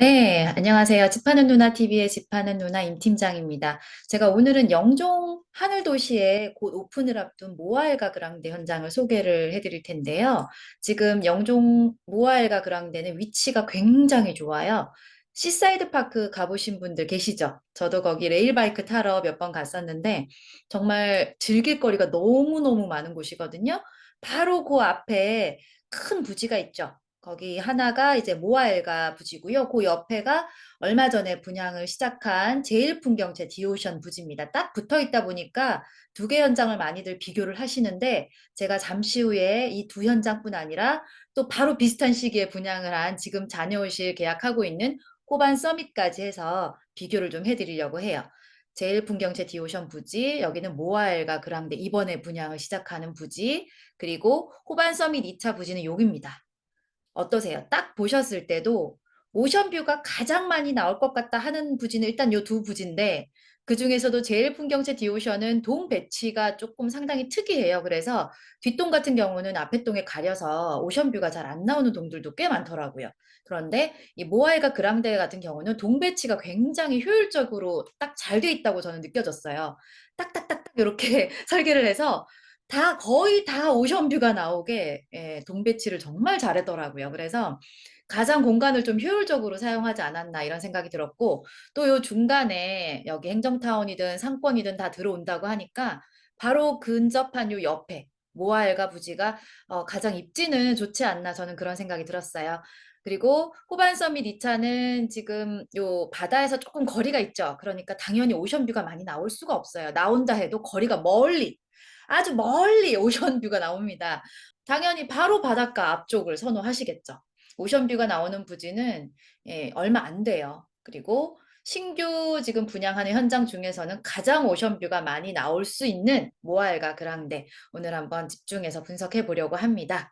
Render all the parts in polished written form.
네, 안녕하세요. 집하는 누나 TV의 집하는 누나 임 팀장입니다. 제가 오늘은 영종 하늘도시에 곧 오픈을 앞둔 모아엘가 그랑데 현장을 소개를 해드릴 텐데요. 지금 영종 모아엘가 그랑데는 위치가 굉장히 좋아요. 시사이드 파크 가보신 분들 계시죠? 저도 거기 레일바이크 타러 몇 번 갔었는데 정말 즐길 거리가 너무너무 많은 곳이거든요. 바로 그 앞에 큰 부지가 있죠. 거기 하나가 이제 모아엘가 부지고요. 그 옆에가 얼마 전에 분양을 시작한 제일풍경채 디오션 부지입니다. 딱 붙어 있다 보니까 두 개 현장을 많이들 비교를 하시는데 제가 잠시 후에 이 두 현장뿐 아니라 또 바로 비슷한 시기에 분양을 한 지금 자녀실 계약하고 있는 호반 서밋까지 해서 비교를 좀 해드리려고 해요. 제일풍경채 디오션 부지, 여기는 모아엘가 그랑데 이번에 분양을 시작하는 부지, 그리고 호반 서밋 2차 부지는 여기입니다. 어떠세요? 딱 보셨을 때도 오션뷰가 가장 많이 나올 것 같다 하는 부지는 일단 요 두 부지인데 그중에서도 제일 풍경채 디오션은 동 배치가 조금 상당히 특이해요. 그래서 뒷동 같은 경우는 앞에 동에 가려서 오션뷰가 잘 안 나오는 동들도 꽤 많더라고요. 그런데 이 모아이가 그랑데 같은 경우는 동 배치가 굉장히 효율적으로 딱 잘 돼 있다고 저는 느껴졌어요. 딱딱딱딱 이렇게 설계를 해서 거의 다 오션뷰가 나오게 동 배치를 정말 잘했더라고요. 그래서 가장 공간을 좀 효율적으로 사용하지 않았나 이런 생각이 들었고 또 요 중간에 여기 행정타운이든 상권이든 다 들어온다고 하니까 바로 근접한 요 옆에 모아엘가 부지가 가장 입지는 좋지 않나 저는 그런 생각이 들었어요. 그리고 호반 서밋 2차는 지금 요 바다에서 조금 거리가 있죠. 그러니까 당연히 오션뷰가 많이 나올 수가 없어요. 나온다 해도 거리가 멀리 아주 멀리 오션뷰가 나옵니다. 당연히 바로 바닷가 앞쪽을 선호하시겠죠. 오션뷰가 나오는 부지는 얼마 안 돼요. 그리고 신규 지금 분양하는 현장 중에서는 가장 오션뷰가 많이 나올 수 있는 모아엘가 그랑데 오늘 한번 집중해서 분석해 보려고 합니다.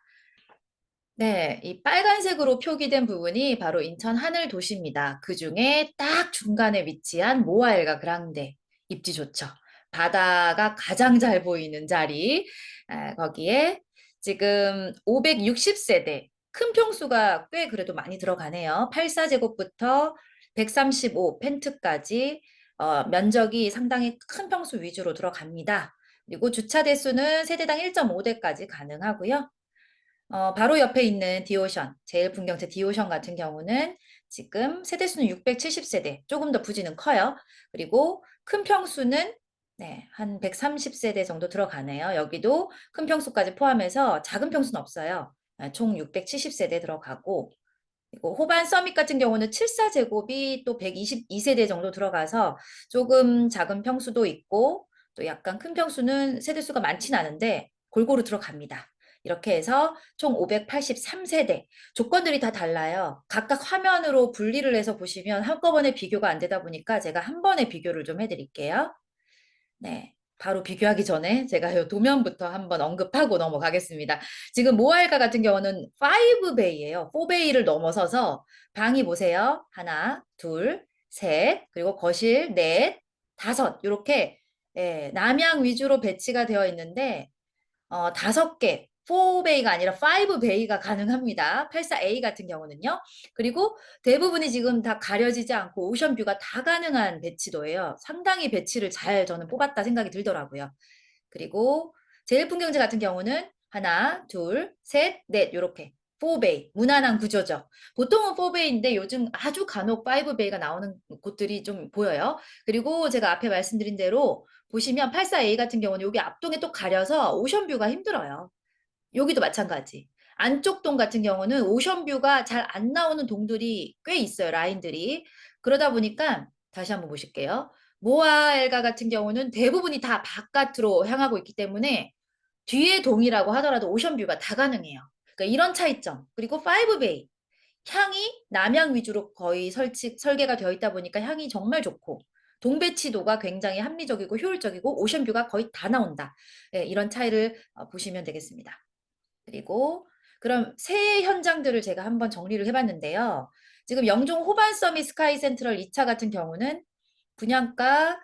네, 이 빨간색으로 표기된 부분이 바로 인천 하늘 도시입니다. 그 중에 딱 중간에 위치한 모아엘가 그랑데 입지 좋죠. 바다가 가장 잘 보이는 자리. 거기에 지금 560세대 큰 평수가 꽤 그래도 많이 들어가네요. 84제곱부터 135 펜트까지 면적이 상당히 큰 평수 위주로 들어갑니다. 그리고 주차 대수는 세대당 1.5대까지 가능하고요. 바로 옆에 있는 디오션, 제일풍경채 디오션 같은 경우는 지금 세대수는 670세대, 조금 더 부지는 커요. 그리고 큰 평수는 네, 한 130세대 정도 들어가네요. 여기도 큰 평수까지 포함해서 작은 평수는 없어요. 총 670세대 들어가고 그리고 호반 서밋 같은 경우는 74제곱이 또 122세대 정도 들어가서 조금 작은 평수도 있고 또 약간 큰 평수는 세대수가 많진 않은데 골고루 들어갑니다. 이렇게 해서 총 583세대. 조건들이 다 달라요. 각각 화면으로 분리를 해서 보시면 한꺼번에 비교가 안 되다 보니까 제가 한 번에 비교를 좀 해드릴게요. 네. 바로 비교하기 전에 제가 요 도면부터 한번 언급하고 넘어가겠습니다. 지금 모아일가 같은 경우는 5베이예요. 4베이를 넘어서서 방이 보세요. 하나, 둘, 셋, 그리고 거실 넷, 다섯 이렇게 남양 위주로 배치가 되어 있는데 다섯 개, 4베이가 아니라 5베이가 가능합니다. 84A 같은 경우는요. 그리고 대부분이 지금 다 가려지지 않고 오션뷰가 다 가능한 배치도예요. 상당히 배치를 잘 저는 뽑았다 생각이 들더라고요. 그리고 제일풍경제 같은 경우는 하나, 둘, 셋, 넷 이렇게 4베이, 무난한 구조죠. 보통은 4베이인데 요즘 아주 간혹 5베이가 나오는 곳들이 좀 보여요. 그리고 제가 앞에 말씀드린 대로 보시면 84A 같은 경우는 여기 앞동에 또 가려서 오션뷰가 힘들어요. 여기도 마찬가지. 안쪽 동 같은 경우는 오션뷰가 잘 안 나오는 동들이 꽤 있어요, 라인들이. 그러다 보니까 다시 한번 보실게요. 모아 엘가 같은 경우는 대부분이 다 바깥으로 향하고 있기 때문에 뒤에 동이라고 하더라도 오션뷰가 다 가능해요. 그러니까 이런 차이점. 그리고 5베이. 향이 남향 위주로 거의 설계가 되어 있다 보니까 향이 정말 좋고 동배치도가 굉장히 합리적이고 효율적이고 오션뷰가 거의 다 나온다. 이런 차이를 보시면 되겠습니다. 그리고 그럼 새 현장들을 제가 한번 정리를 해봤는데요. 지금 영종 호반 서밋 스카이 센트럴 2차 같은 경우는 분양가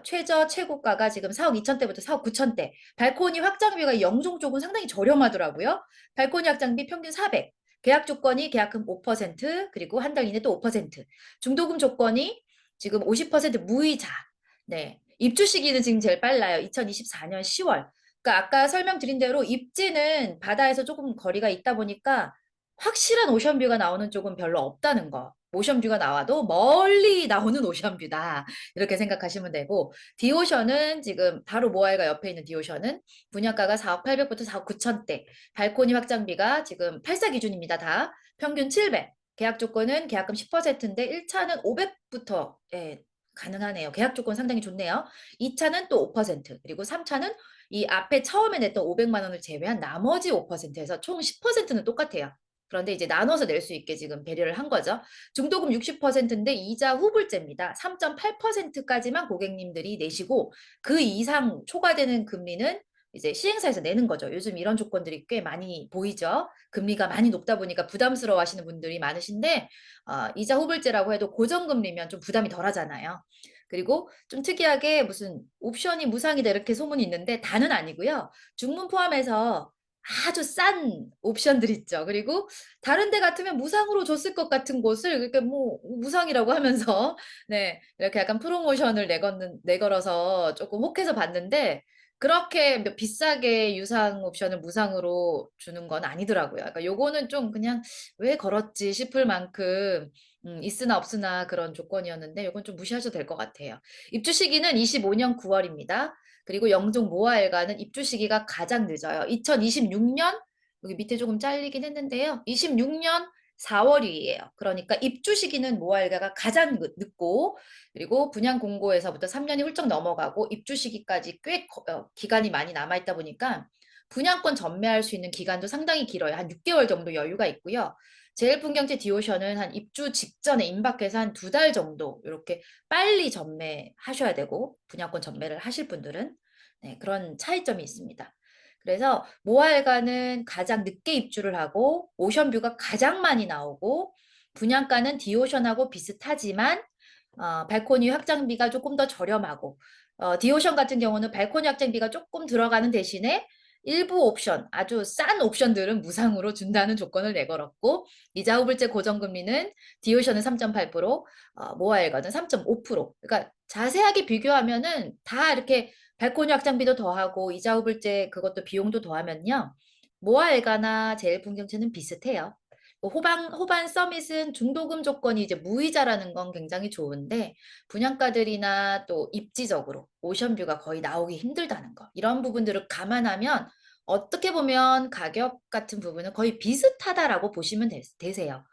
최저 최고가가 지금 4억 2천대부터 4억 9천대. 발코니 확장비가 영종 쪽은 상당히 저렴하더라고요. 발코니 확장비 평균 400. 계약 조건이 계약금 5%, 그리고 한 달 이내 또 5%. 중도금 조건이 지금 50% 무이자. 네. 입주 시기는 지금 제일 빨라요. 2024년 10월. 그러니까 아까 설명드린 대로 입지는 바다에서 조금 거리가 있다 보니까 확실한 오션뷰가 나오는 쪽은 별로 없다는 거. 오션뷰가 나와도 멀리 나오는 오션뷰다. 이렇게 생각하시면 되고, 디오션은 지금 바로 모아이가 옆에 있는 디오션은 분양가가 4억 800부터 4억 9천대, 발코니 확장비가 지금 8사 기준입니다. 다 평균 700. 계약 조건은 계약금 10%인데 1차는 500부터 가능하네요. 계약 조건 상당히 좋네요. 2차는 또 5%, 그리고 3차는 이 앞에 처음에 냈던 500만 원을 제외한 나머지 5%에서 총 10%는 똑같아요. 그런데 이제 나눠서 낼 수 있게 지금 배려를 한 거죠. 중도금 60%인데 이자 후불제입니다. 3.8%까지만 고객님들이 내시고 그 이상 초과되는 금리는 이제 시행사에서 내는 거죠. 요즘 이런 조건들이 꽤 많이 보이죠. 금리가 많이 높다 보니까 부담스러워 하시는 분들이 많으신데, 이자 후불제라고 해도 고정금리면 좀 부담이 덜 하잖아요. 그리고 좀 특이하게 무슨 옵션이 무상이다 이렇게 소문이 있는데 다는 아니고요. 중문 포함해서 아주 싼 옵션들 있죠. 그리고 다른 데 같으면 무상으로 줬을 것 같은 곳을 이렇게 뭐 무상이라고 하면서 네, 이렇게 약간 프로모션을 내걸어서 조금 혹해서 봤는데 그렇게 비싸게 유상 옵션을 무상으로 주는 건 아니더라고요. 그러니까 요거는 좀 그냥 왜 걸었지 싶을 만큼 있으나 없으나 그런 조건이었는데 요건 좀 무시하셔도 될 것 같아요. 입주 시기는 25년 9월입니다. 그리고 영종 모아엘가는 입주 시기가 가장 늦어요. 2026년 여기 밑에 조금 잘리긴 했는데요. 26년 4월이에요. 그러니까 입주 시기는 모아엘가가 가장 늦고 그리고 분양 공고에서부터 3년이 훌쩍 넘어가고 입주 시기까지 꽤 기간이 많이 남아있다 보니까 분양권 전매할 수 있는 기간도 상당히 길어요. 한 6개월 정도 여유가 있고요. 제일풍경채 디오션은 한 입주 직전에 임박해서 한 2달 정도 이렇게 빨리 전매하셔야 되고 분양권 전매를 하실 분들은 네, 그런 차이점이 있습니다. 그래서 모아일가는 가장 늦게 입주를 하고 오션뷰가 가장 많이 나오고 분양가는 디오션하고 비슷하지만 발코니 확장비가 조금 더 저렴하고 디오션 같은 경우는 발코니 확장비가 조금 들어가는 대신에 일부 옵션, 아주 싼 옵션들은 무상으로 준다는 조건을 내걸었고 이자 후불제 고정금리는 디오션은 3.8%, 모아일가는 3.5%. 그러니까 자세하게 비교하면은 다 이렇게 발코니 확장비도 더하고 이자 후불제 그것도 비용도 더하면요. 모아일가나 제일풍경채는 비슷해요. 호반 서밋은 중도금 조건이 이제 무이자라는 건 굉장히 좋은데 분양가들이나 또 입지적으로 오션뷰가 거의 나오기 힘들다는 거. 이런 부분들을 감안하면 어떻게 보면 가격 같은 부분은 거의 비슷하다라고 보시면 되세요.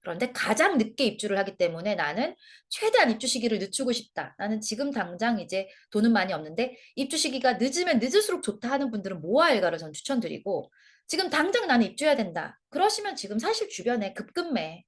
그런데 가장 늦게 입주를 하기 때문에 나는 최대한 입주 시기를 늦추고 싶다. 나는 지금 당장 이제 돈은 많이 없는데 입주 시기가 늦으면 늦을수록 좋다 하는 분들은 모아일가를 전 추천드리고 지금 당장 나는 입주해야 된다. 그러시면 지금 사실 주변에 급급매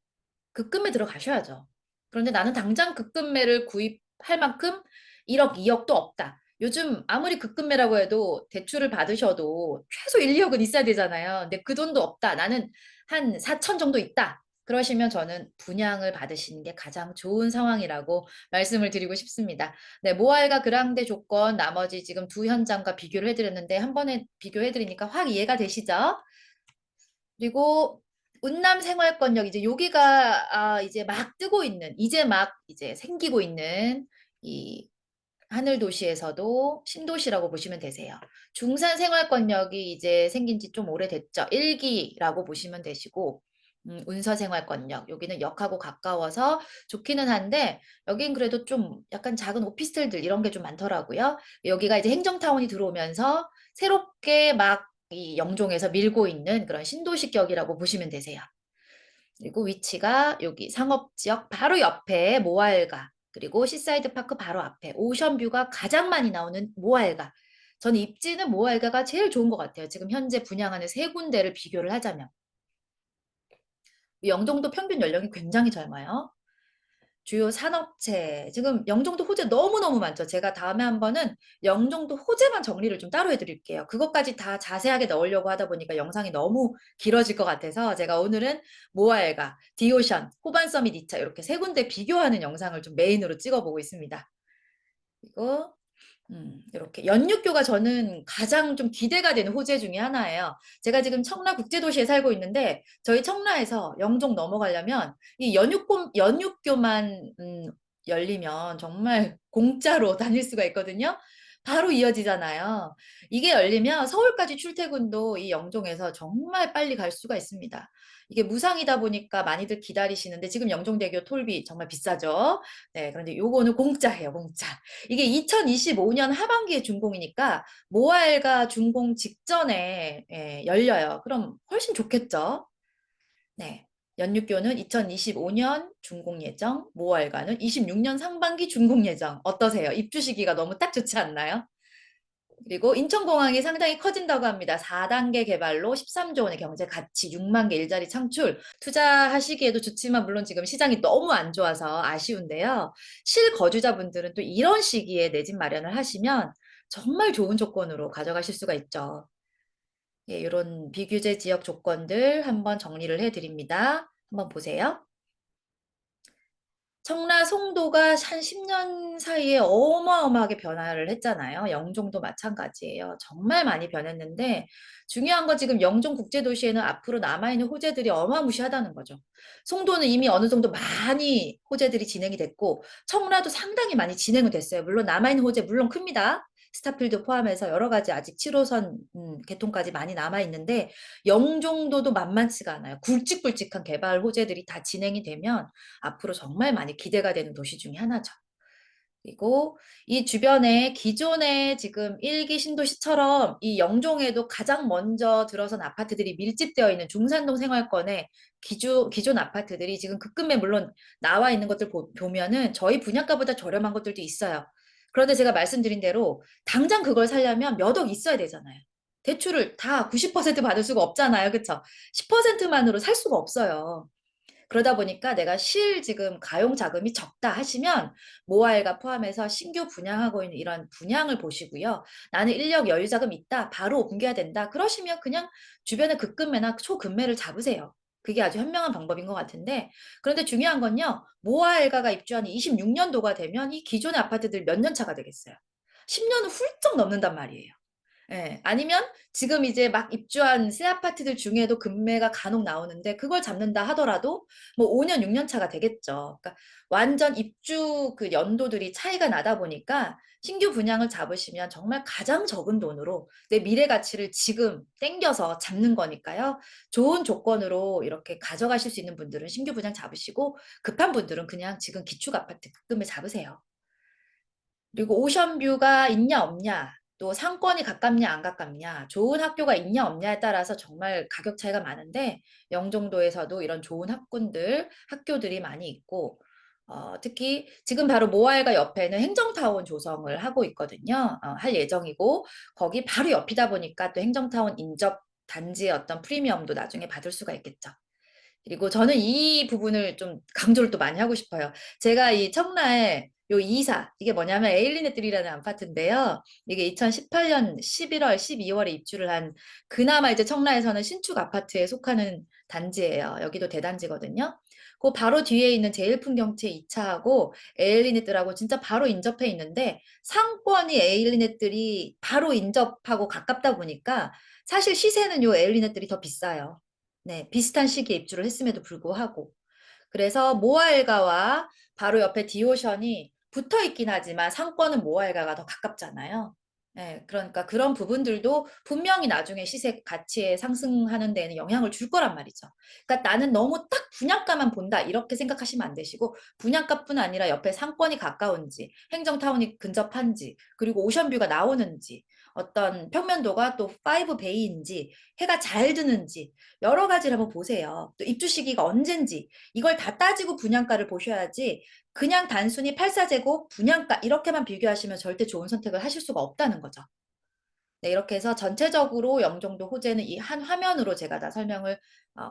들어가셔야죠. 그런데 나는 당장 급급매를 구입할 만큼 1억, 2억도 없다. 요즘 아무리 급급매라고 해도 대출을 받으셔도 최소 1, 2억은 있어야 되잖아요. 근데 그 돈도 없다. 나는 한 4천 정도 있다. 그러시면 저는 분양을 받으시는 게 가장 좋은 상황이라고 말씀을 드리고 싶습니다. 네, 모아일과 그랑데 조건 나머지 지금 두 현장과 비교를 해드렸는데 한 번에 비교해드리니까 확 이해가 되시죠? 그리고 운남 생활권역 이제 여기가 이제 막 뜨고 있는 이제 막 이제 생기고 있는 이 하늘 도시에서도 신도시라고 보시면 되세요. 중산 생활권역이 이제 생긴 지 좀 오래됐죠. 1기라고 보시면 되시고 운서 생활권역 여기는 역하고 가까워서 좋기는 한데 여긴 그래도 좀 약간 작은 오피스텔들 이런 게 좀 많더라고요. 여기가 이제 행정타운이 들어오면서 새롭게 막 이 영종에서 밀고 있는 그런 신도시격이라고 보시면 되세요. 그리고 위치가 여기 상업지역 바로 옆에 모아일가 그리고 시사이드 파크 바로 앞에 오션뷰가 가장 많이 나오는 모아일가. 저는 입지는 모아일가가 제일 좋은 것 같아요. 지금 현재 분양하는 세 군데를 비교를 하자면. 영종도 평균 연령이 굉장히 젊어요. 주요 산업체. 지금 영종도 호재 너무너무 많죠. 제가 다음에 한번은 영종도 호재만 정리를 좀 따로 해드릴게요. 그것까지 다 자세하게 넣으려고 하다 보니까 영상이 너무 길어질 것 같아서 제가 오늘은 모아엘가, 디오션, 호반 서밋 2차 이렇게 세 군데 비교하는 영상을 좀 메인으로 찍어보고 있습니다. 그리고 이렇게 연육교가 저는 가장 좀 기대가 되는 호재 중에 하나예요. 제가 지금 청라 국제도시에 살고 있는데 저희 청라에서 영종 넘어가려면 이 연육교만 열리면 정말 공짜로 다닐 수가 있거든요. 바로 이어지잖아요. 이게 열리면 서울까지 출퇴근도 이 영종에서 정말 빨리 갈 수가 있습니다. 이게 무상이다 보니까 많이들 기다리시는데 지금 영종대교 톨비 정말 비싸죠. 네, 그런데 요거는 공짜예요, 공짜. 이게 2025년 하반기에 준공이니까 모알가 준공 직전에 열려요. 그럼 훨씬 좋겠죠? 네. 연육교는 2025년 준공 예정, 모알가는 26년 상반기 준공 예정. 어떠세요? 입주 시기가 너무 딱 좋지 않나요? 그리고 인천공항이 상당히 커진다고 합니다. 4단계 개발로 13조 원의 경제 가치, 6만 개 일자리 창출, 투자하시기에도 좋지만 물론 지금 시장이 너무 안 좋아서 아쉬운데요. 실거주자분들은 또 이런 시기에 내 집 마련을 하시면 정말 좋은 조건으로 가져가실 수가 있죠. 예, 이런 비규제 지역 조건들 한번 정리를 해드립니다. 한번 보세요. 청라 송도가 한 10년 사이에 어마어마하게 변화를 했잖아요. 영종도 마찬가지예요. 정말 많이 변했는데 중요한 건 지금 영종 국제도시에는 앞으로 남아있는 호재들이 어마무시하다는 거죠. 송도는 이미 어느 정도 많이 호재들이 진행이 됐고 청라도 상당히 많이 진행이 됐어요. 물론 남아있는 호재 물론 큽니다. 스타필드 포함해서 여러 가지 아직 7호선 개통까지 많이 남아있는데 영종도도 만만치가 않아요. 굵직굵직한 개발 호재들이 다 진행이 되면 앞으로 정말 많이 기대가 되는 도시 중에 하나죠. 그리고 이 주변에 기존의 지금 일기 신도시처럼 이 영종에도 가장 먼저 들어선 아파트들이 밀집되어 있는 중산동 생활권의 기존 아파트들이 지금 급급에 물론 나와 있는 것들 보면은 저희 분양가보다 저렴한 것들도 있어요. 그런데 제가 말씀드린 대로 당장 그걸 살려면 몇 억 있어야 되잖아요. 대출을 다 90% 받을 수가 없잖아요. 그쵸? 10%만으로 살 수가 없어요. 그러다 보니까 내가 지금 가용 자금이 적다 하시면 모아일가 포함해서 신규 분양하고 있는 이런 분양을 보시고요. 나는 인력 여유 자금 있다. 바로 옮겨야 된다. 그러시면 그냥 주변에 급급매나 초급매를 잡으세요. 그게 아주 현명한 방법인 것 같은데 그런데 중요한 건요. 모아일가가 입주한 26년도가 되면 이 기존의 아파트들 몇 년 차가 되겠어요. 10년은 훌쩍 넘는단 말이에요. 예. 아니면 지금 이제 막 입주한 새 아파트들 중에도 금매가 간혹 나오는데 그걸 잡는다 하더라도 뭐 5년, 6년 차가 되겠죠. 그러니까 완전 입주 그 연도들이 차이가 나다 보니까 신규 분양을 잡으시면 정말 가장 적은 돈으로 내 미래 가치를 지금 땡겨서 잡는 거니까요. 좋은 조건으로 이렇게 가져가실 수 있는 분들은 신규 분양 잡으시고 급한 분들은 그냥 지금 기축 아파트 급금에 잡으세요. 그리고 오션뷰가 있냐 없냐, 또 상권이 가깝냐 안 가깝냐, 좋은 학교가 있냐 없냐에 따라서 정말 가격 차이가 많은데 영종도에서도 이런 좋은 학교들이 많이 있고 특히 지금 바로 모아일가 옆에는 행정타운 조성을 하고 있거든요. 할 예정이고 거기 바로 옆이다 보니까 또 행정타운 인접 단지의 어떤 프리미엄도 나중에 받을 수가 있겠죠. 그리고 저는 이 부분을 좀 강조를 또 많이 하고 싶어요. 제가 이 청라에 요 이사, 이게 뭐냐면 에일리네들이라는 아파트인데요. 이게 2018년 11월, 12월에 입주를 한 그나마 이제 청라에서는 신축 아파트에 속하는 단지예요. 여기도 대단지거든요. 그 바로 뒤에 있는 제일풍경채 2차하고 에일리넷들하고 진짜 바로 인접해 있는데 상권이 에일리넷들이 바로 인접하고 가깝다 보니까 사실 시세는 요 에일리넷들이 더 비싸요. 네, 비슷한 시기에 입주를 했음에도 불구하고. 그래서 모아일가와 바로 옆에 디오션이 붙어 있긴 하지만 상권은 모아일가가 더 가깝잖아요. 네, 그러니까 그런 부분들도 분명히 나중에 시세 가치에 상승하는 데는 영향을 줄 거란 말이죠. 그러니까 나는 너무 딱 분양가만 본다 이렇게 생각하시면 안 되시고 분양가뿐 아니라 옆에 상권이 가까운지 행정타운이 근접한지 그리고 오션뷰가 나오는지 어떤 평면도가 또 5베이인지 해가 잘 드는지 여러 가지를 한번 보세요. 또 입주 시기가 언젠지 이걸 다 따지고 분양가를 보셔야지 그냥 단순히 84제곱 분양가 이렇게만 비교하시면 절대 좋은 선택을 하실 수가 없다는 거죠. 네, 이렇게 해서 전체적으로 영종도 호재는 이 한 화면으로 제가 다 설명을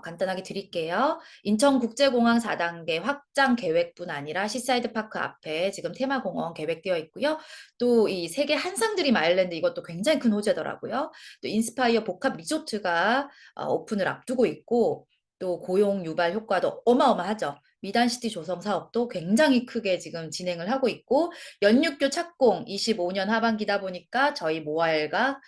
간단하게 드릴게요. 인천국제공항 4단계 확장 계획뿐 아니라 시사이드 파크 앞에 지금 테마공원 계획되어 있고요. 또 이 세계 한상드림 아일랜드 이것도 굉장히 큰 호재더라고요. 또 인스파이어 복합 리조트가 오픈을 앞두고 있고 또 고용 유발 효과도 어마어마하죠. 미단시티 조성 사업도 굉장히 크게 지금 진행을 하고 있고, 연육교 착공 25년 하반기다 보니까 저희 모알가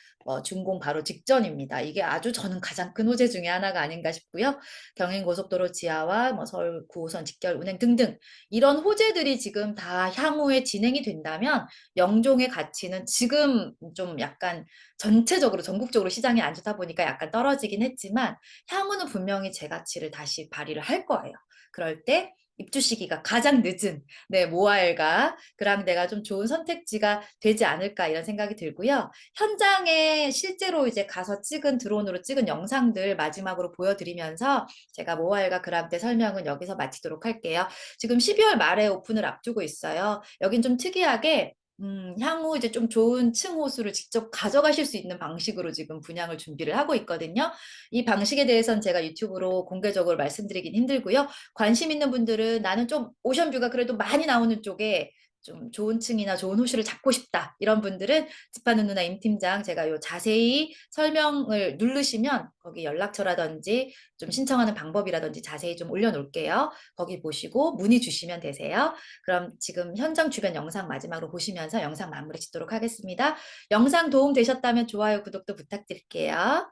준공 바로 직전입니다. 이게 아주 저는 가장 큰 호재 중에 하나가 아닌가 싶고요. 경인고속도로 지하와 서울 9호선 직결 운행 등등 이런 호재들이 지금 다 향후에 진행이 된다면 영종의 가치는 지금 좀 약간 전체적으로 전국적으로 시장이 안 좋다 보니까 약간 떨어지긴 했지만 향후는 분명히 제 가치를 다시 발휘를 할 거예요. 그럴 때 입주 시기가 가장 늦은 모아일가 그랑데가 좀 좋은 선택지가 되지 않을까 이런 생각이 들고요. 현장에 실제로 이제 가서 찍은 드론으로 찍은 영상들 마지막으로 보여드리면서 제가 모아일가 그랑데 설명은 여기서 마치도록 할게요. 지금 12월 말에 오픈을 앞두고 있어요. 여긴 좀 특이하게 향후 이제 좀 좋은 층 호수를 직접 가져가실 수 있는 방식으로 지금 분양을 준비를 하고 있거든요. 이 방식에 대해서는 제가 유튜브로 공개적으로 말씀드리긴 힘들고요. 관심 있는 분들은 나는 좀 오션뷰가 그래도 많이 나오는 쪽에 좀 좋은 층이나 좋은 호수를 잡고 싶다. 이런 분들은 집하는 누나 임 팀장 제가 요 자세히 설명을 누르시면 거기 연락처라든지 좀 신청하는 방법이라든지 자세히 좀 올려놓을게요. 거기 보시고 문의 주시면 되세요. 그럼 지금 현장 주변 영상 마지막으로 보시면서 영상 마무리 짓도록 하겠습니다. 영상 도움 되셨다면 좋아요, 구독도 부탁드릴게요.